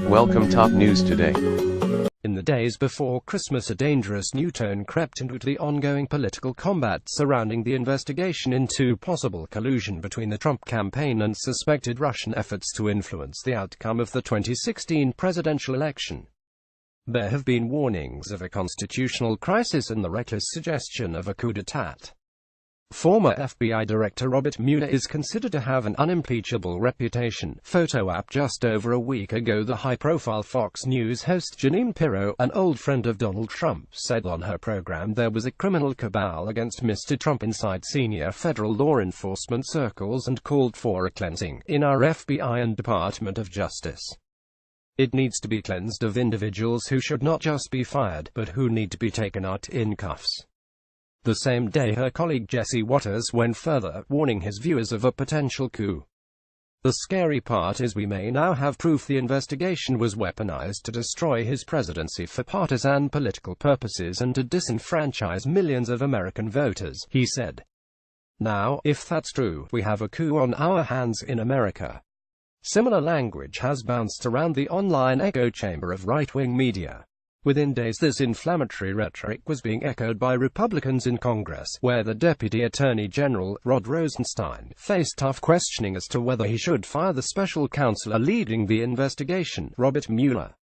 Welcome top news today. In the days before Christmas, a dangerous new tone crept into the ongoing political combat surrounding the investigation into possible collusion between the Trump campaign and suspected Russian efforts to influence the outcome of the 2016 presidential election. There have been warnings of a constitutional crisis and the reckless suggestion of a coup d'état. Former FBI Director Robert Mueller is considered to have an unimpeachable reputation. Photo op: just over a week ago, the high-profile Fox News host Jeanine Pirro, an old friend of Donald Trump, said on her program there was a criminal cabal against Mr. Trump inside senior federal law enforcement circles and called for a cleansing in our FBI and Department of Justice. It needs to be cleansed of individuals who should not just be fired, but who need to be taken out in cuffs. The same day, her colleague Jesse Watters went further, warning his viewers of a potential coup. The scary part is we may now have proof the investigation was weaponized to destroy his presidency for partisan political purposes and to disenfranchise millions of American voters, he said. Now, if that's true, we have a coup on our hands in America. Similar language has bounced around the online echo chamber of right-wing media. Within days, this inflammatory rhetoric was being echoed by Republicans in Congress, where the Deputy Attorney General, Rod Rosenstein, faced tough questioning as to whether he should fire the special counselor leading the investigation, Robert Mueller.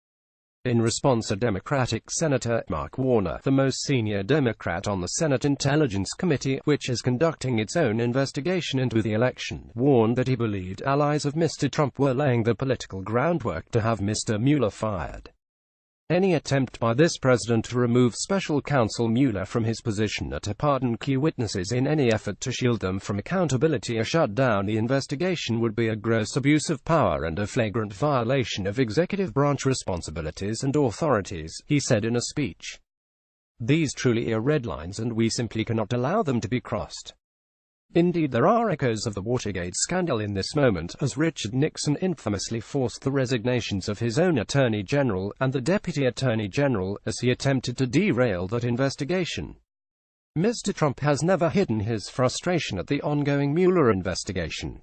In response, a Democratic Senator, Mark Warner, the most senior Democrat on the Senate Intelligence Committee, which is conducting its own investigation into the election, warned that he believed allies of Mr. Trump were laying the political groundwork to have Mr. Mueller fired. Any attempt by this president to remove special counsel Mueller from his position or to pardon key witnesses in any effort to shield them from accountability or shut down the investigation would be a gross abuse of power and a flagrant violation of executive branch responsibilities and authorities, he said in a speech. These truly are red lines and we simply cannot allow them to be crossed. Indeed, there are echoes of the Watergate scandal in this moment, as Richard Nixon infamously forced the resignations of his own Attorney General and the Deputy Attorney General, as he attempted to derail that investigation. Mr. Trump has never hidden his frustration at the ongoing Mueller investigation.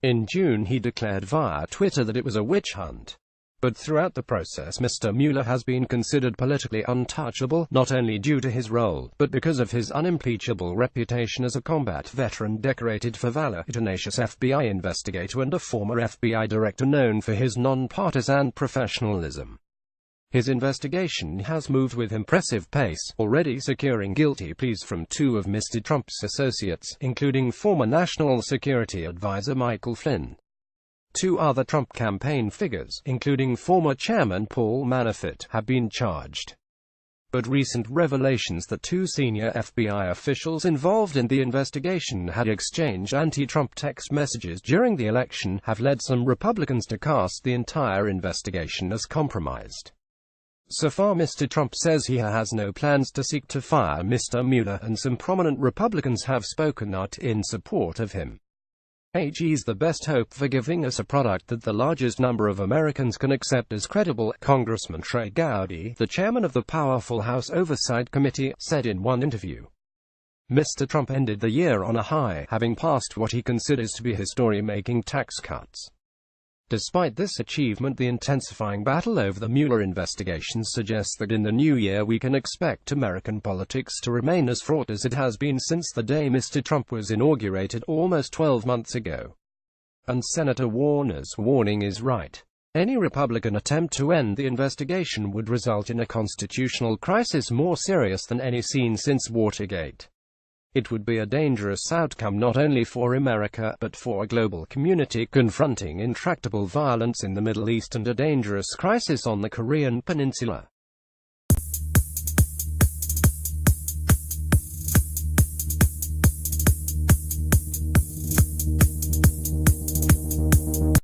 In June, he declared via Twitter that it was a witch hunt. But throughout the process, Mr. Mueller has been considered politically untouchable, not only due to his role, but because of his unimpeachable reputation as a combat veteran decorated for valor, a tenacious FBI investigator and a former FBI director known for his non-partisan professionalism. His investigation has moved with impressive pace, already securing guilty pleas from two of Mr. Trump's associates, including former National Security Advisor Michael Flynn. Two other Trump campaign figures, including former chairman Paul Manafort, have been charged. But recent revelations that two senior FBI officials involved in the investigation had exchanged anti-Trump text messages during the election have led some Republicans to cast the entire investigation as compromised. So far, Mr. Trump says he has no plans to seek to fire Mr. Mueller, and some prominent Republicans have spoken out in support of him. He's the best hope for giving us a product that the largest number of Americans can accept as credible, Congressman Trey Gowdy, the chairman of the powerful House Oversight Committee, said in one interview. Mr. Trump ended the year on a high, having passed what he considers to be history-making tax cuts. Despite this achievement, the intensifying battle over the Mueller investigation suggests that in the new year we can expect American politics to remain as fraught as it has been since the day Mr. Trump was inaugurated almost 12 months ago. And Senator Warner's warning is right. Any Republican attempt to end the investigation would result in a constitutional crisis more serious than any seen since Watergate. It would be a dangerous outcome not only for America, but for a global community confronting intractable violence in the Middle East and a dangerous crisis on the Korean Peninsula.